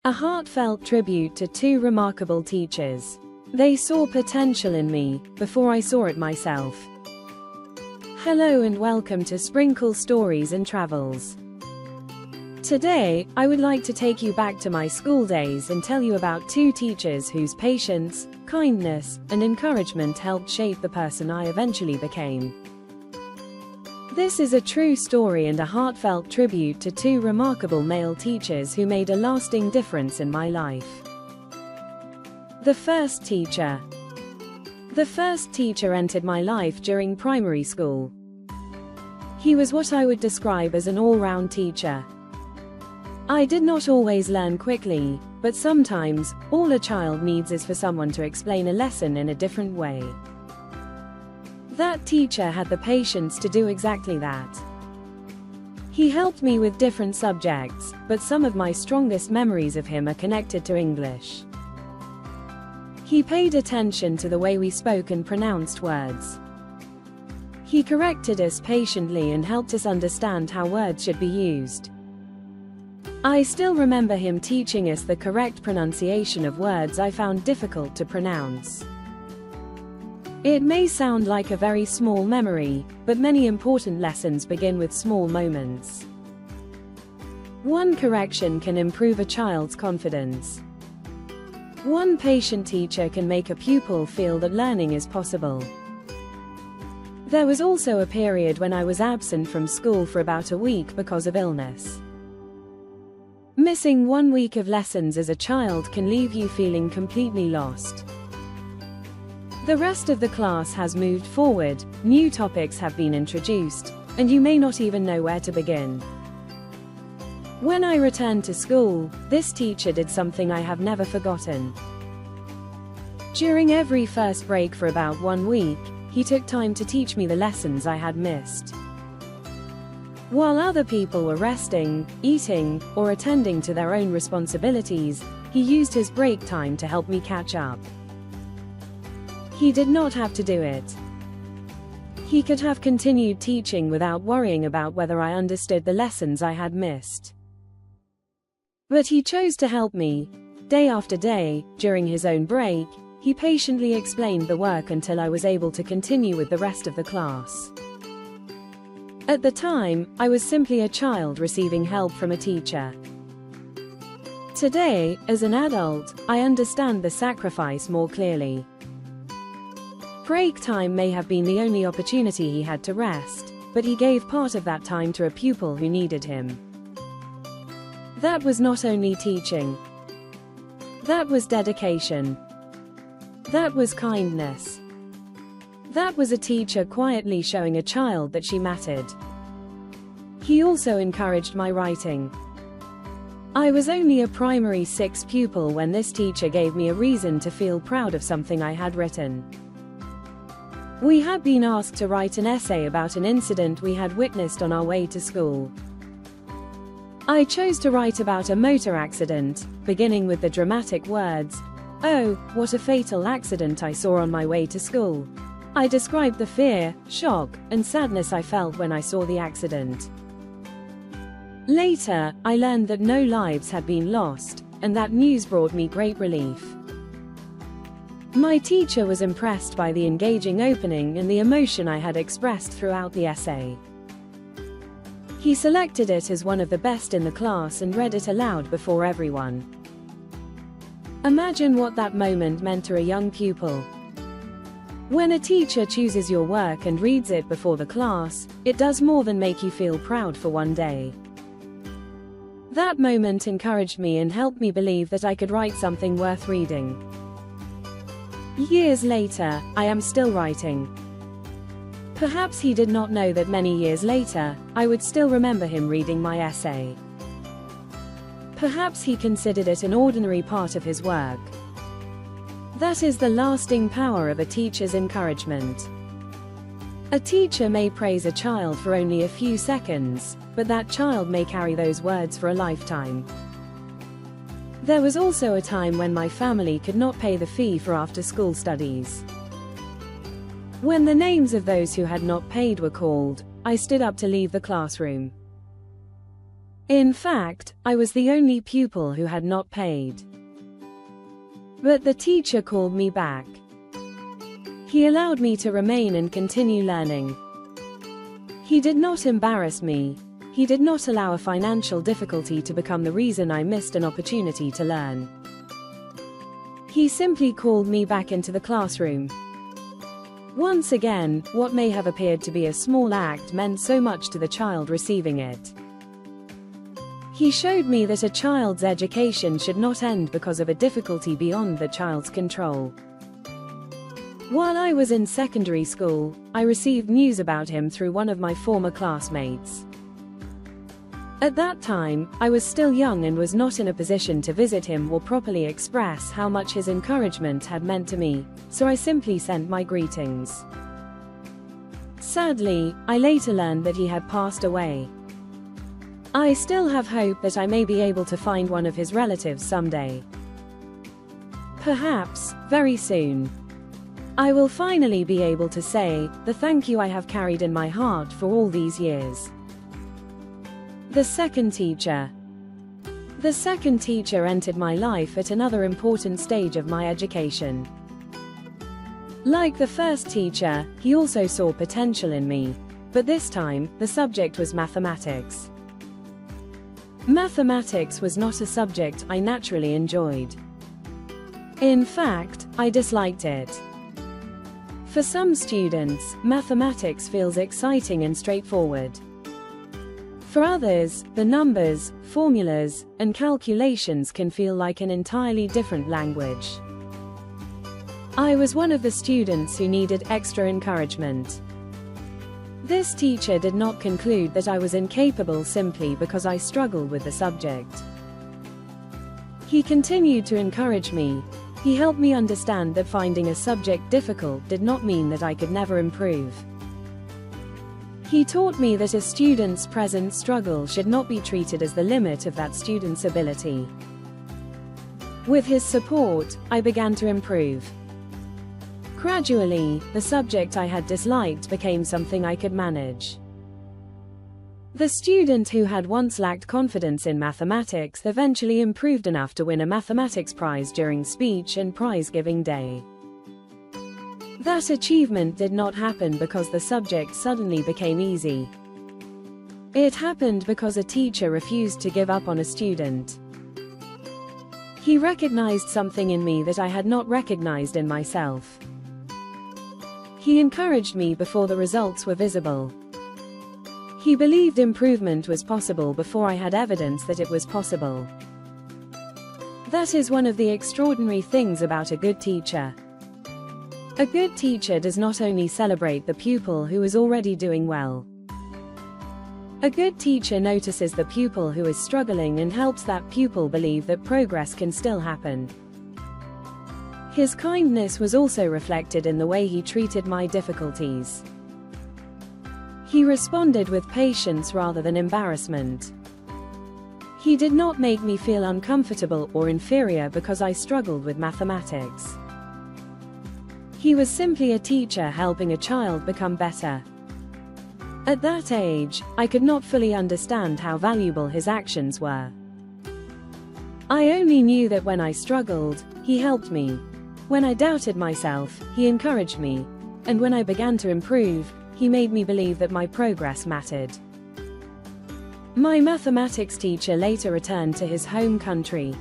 A heartfelt tribute to two remarkable teachers. They saw potential in me, before I saw it myself. Hello and welcome to Sprinkle Stories and Travels. Today, I would like to take you back to my school days and tell you about two teachers whose patience, kindness, and encouragement helped shape the person I eventually became. This is a true story and a heartfelt tribute to two remarkable male teachers who made a lasting difference in my life. The first teacher. The first teacher entered my life during primary school. He was what I would describe as an all-round teacher. I did not always learn quickly, but sometimes, all a child needs is for someone to explain a lesson in a different way. That teacher had the patience to do exactly that. He helped me with different subjects, but some of my strongest memories of him are connected to English. He paid attention to the way we spoke and pronounced words. He corrected us patiently and helped us understand how words should be used. I still remember him teaching us the correct pronunciation of words I found difficult to pronounce. It may sound like a very small memory, but many important lessons begin with small moments. One correction can improve a child's confidence. One patient teacher can make a pupil feel that learning is possible. There was also a period when I was absent from school for about a week because of illness. Missing 1 week of lessons as a child can leave you feeling completely lost. The rest of the class has moved forward, new topics have been introduced, and you may not even know where to begin. When I returned to school, this teacher did something I have never forgotten. During every first break for about 1 week, he took time to teach me the lessons I had missed. While other people were resting, eating, or attending to their own responsibilities, he used his break time to help me catch up. He did not have to do it. He could have continued teaching without worrying about whether I understood the lessons I had missed. But he chose to help me. Day after day, during his own break, he patiently explained the work until I was able to continue with the rest of the class. At the time, I was simply a child receiving help from a teacher. Today, as an adult, I understand the sacrifice more clearly. Break time may have been the only opportunity he had to rest, but he gave part of that time to a pupil who needed him. That was not only teaching. That was dedication. That was kindness. That was a teacher quietly showing a child that she mattered. He also encouraged my writing. I was only a primary 6 pupil when this teacher gave me a reason to feel proud of something I had written. We had been asked to write an essay about an incident we had witnessed on our way to school. I chose to write about a motor accident, beginning with the dramatic words, "Oh, what a fatal accident I saw on my way to school." I described the fear, shock, and sadness I felt when I saw the accident. Later, I learned that no lives had been lost, and that news brought me great relief. My teacher was impressed by the engaging opening and the emotion I had expressed throughout the essay. He selected it as one of the best in the class and read it aloud before everyone. Imagine what that moment meant to a young pupil. When a teacher chooses your work and reads it before the class, it does more than make you feel proud for one day. That moment encouraged me and helped me believe that I could write something worth reading. Years later, I am still writing. Perhaps he did not know that many years later, I would still remember him reading my essay. Perhaps he considered it an ordinary part of his work. That is the lasting power of a teacher's encouragement. A teacher may praise a child for only a few seconds, but that child may carry those words for a lifetime. There was also a time when my family could not pay the fee for after-school studies. When the names of those who had not paid were called, I stood up to leave the classroom. In fact, I was the only pupil who had not paid. But the teacher called me back. He allowed me to remain and continue learning. He did not embarrass me. He did not allow a financial difficulty to become the reason I missed an opportunity to learn. He simply called me back into the classroom. Once again, what may have appeared to be a small act meant so much to the child receiving it. He showed me that a child's education should not end because of a difficulty beyond the child's control. While I was in secondary school, I received news about him through one of my former classmates. At that time, I was still young and was not in a position to visit him or properly express how much his encouragement had meant to me, so I simply sent my greetings. Sadly, I later learned that he had passed away. I still have hope that I may be able to find one of his relatives someday. Perhaps, very soon. I will finally be able to say the thank you I have carried in my heart for all these years. The second teacher. The second teacher entered my life at another important stage of my education. Like the first teacher, he also saw potential in me, but this time, the subject was mathematics. Mathematics was not a subject I naturally enjoyed. In fact, I disliked it. For some students, mathematics feels exciting and straightforward. For others, the numbers, formulas, and calculations can feel like an entirely different language. I was one of the students who needed extra encouragement. This teacher did not conclude that I was incapable simply because I struggled with the subject. He continued to encourage me. He helped me understand that finding a subject difficult did not mean that I could never improve. He taught me that a student's present struggle should not be treated as the limit of that student's ability. With his support, I began to improve. Gradually, the subject I had disliked became something I could manage. The student who had once lacked confidence in mathematics eventually improved enough to win a mathematics prize during speech and prize-giving day. That achievement did not happen because the subject suddenly became easy. It happened because a teacher refused to give up on a student. He recognized something in me that I had not recognized in myself. He encouraged me before the results were visible. He believed improvement was possible before I had evidence that it was possible. That is one of the extraordinary things about a good teacher. A good teacher does not only celebrate the pupil who is already doing well. A good teacher notices the pupil who is struggling and helps that pupil believe that progress can still happen. His kindness was also reflected in the way he treated my difficulties. He responded with patience rather than embarrassment. He did not make me feel uncomfortable or inferior because I struggled with mathematics. He was simply a teacher helping a child become better. At that age, I could not fully understand how valuable his actions were. I only knew that when I struggled, he helped me. When I doubted myself, he encouraged me. And when I began to improve, he made me believe that my progress mattered. My mathematics teacher later returned to his home country.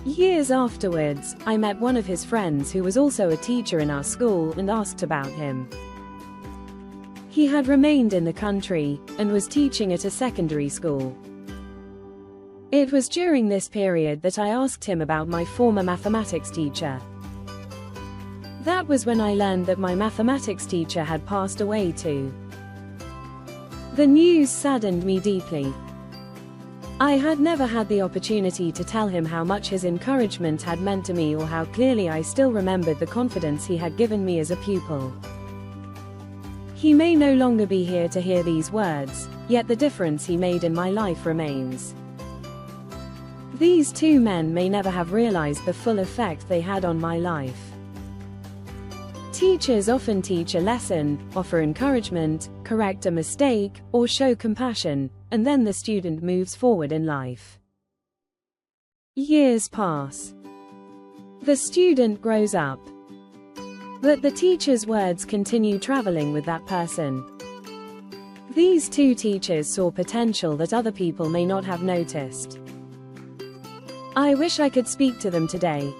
Years afterwards, I met one of his friends who was also a teacher in our school and asked about him. He had remained in the country and was teaching at a secondary school. It was during this period that I asked him about my former mathematics teacher. That was when I learned that my mathematics teacher had passed away too. The news saddened me deeply. I had never had the opportunity to tell him how much his encouragement had meant to me or how clearly I still remembered the confidence he had given me as a pupil. He may no longer be here to hear these words, yet the difference he made in my life remains. These two men may never have realized the full effect they had on my life. Teachers often teach a lesson, offer encouragement, correct a mistake, or show compassion, and then the student moves forward in life. Years pass. The student grows up. But the teacher's words continue traveling with that person. These two teachers saw potential that other people may not have noticed. I wish I could speak to them today.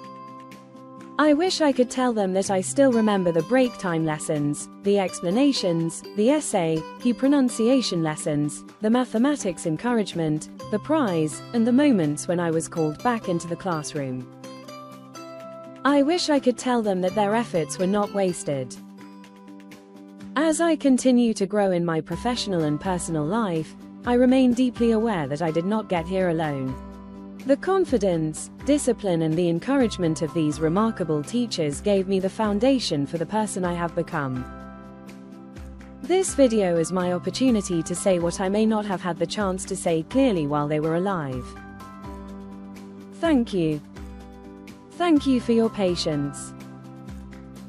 I wish I could tell them that I still remember the break time lessons, the explanations, the essay, the pronunciation lessons, the mathematics encouragement, the prize, and the moments when I was called back into the classroom. I wish I could tell them that their efforts were not wasted. As I continue to grow in my professional and personal life, I remain deeply aware that I did not get here alone. The confidence, discipline, and the encouragement of these remarkable teachers gave me the foundation for the person I have become. This video is my opportunity to say what I may not have had the chance to say clearly while they were alive. Thank you. Thank you for your patience.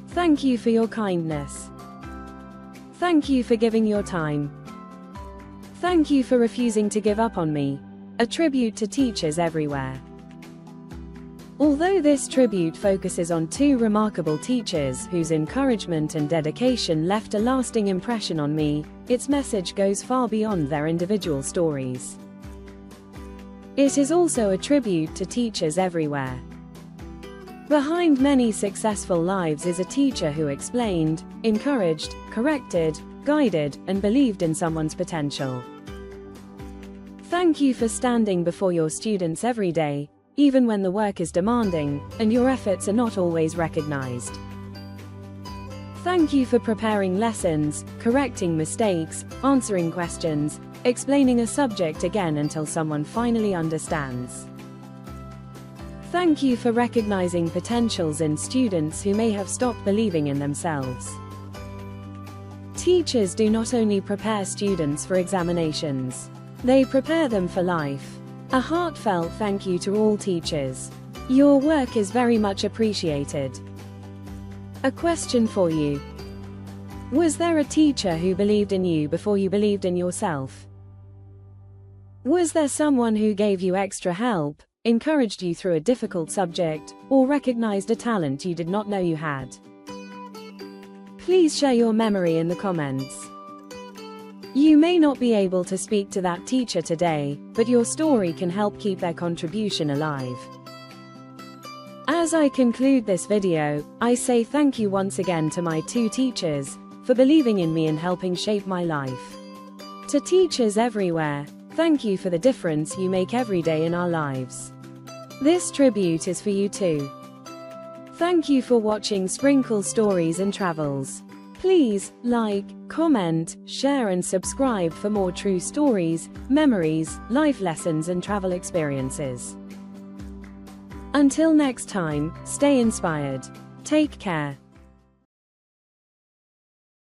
Thank you for your kindness. Thank you for giving your time. Thank you for refusing to give up on me. A tribute to teachers everywhere. Although this tribute focuses on two remarkable teachers whose encouragement and dedication left a lasting impression on me, its message goes far beyond their individual stories. It is also a tribute to teachers everywhere. Behind many successful lives is a teacher who explained, encouraged, corrected, guided, and believed in someone's potential. Thank you for standing before your students every day, even when the work is demanding, and your efforts are not always recognized. Thank you for preparing lessons, correcting mistakes, answering questions, explaining a subject again until someone finally understands. Thank you for recognizing potentials in students who may have stopped believing in themselves. Teachers do not only prepare students for examinations. They prepare them for life. A heartfelt thank you to all teachers. Your work is very much appreciated. A question for you. Was there a teacher who believed in you before you believed in yourself? Was there someone who gave you extra help, encouraged you through a difficult subject, or recognized a talent you did not know you had? Please share your memory in the comments. You may not be able to speak to that teacher today, but your story can help keep their contribution alive. As I conclude this video, I say thank you once again to my two teachers, for believing in me and helping shape my life. To teachers everywhere, thank you for the difference you make every day in our lives. This tribute is for you too. Thank you for watching Sprinkle Stories and Travels. Please, like, comment, share and subscribe for more true stories, memories, life lessons and travel experiences. Until next time, stay inspired. Take care.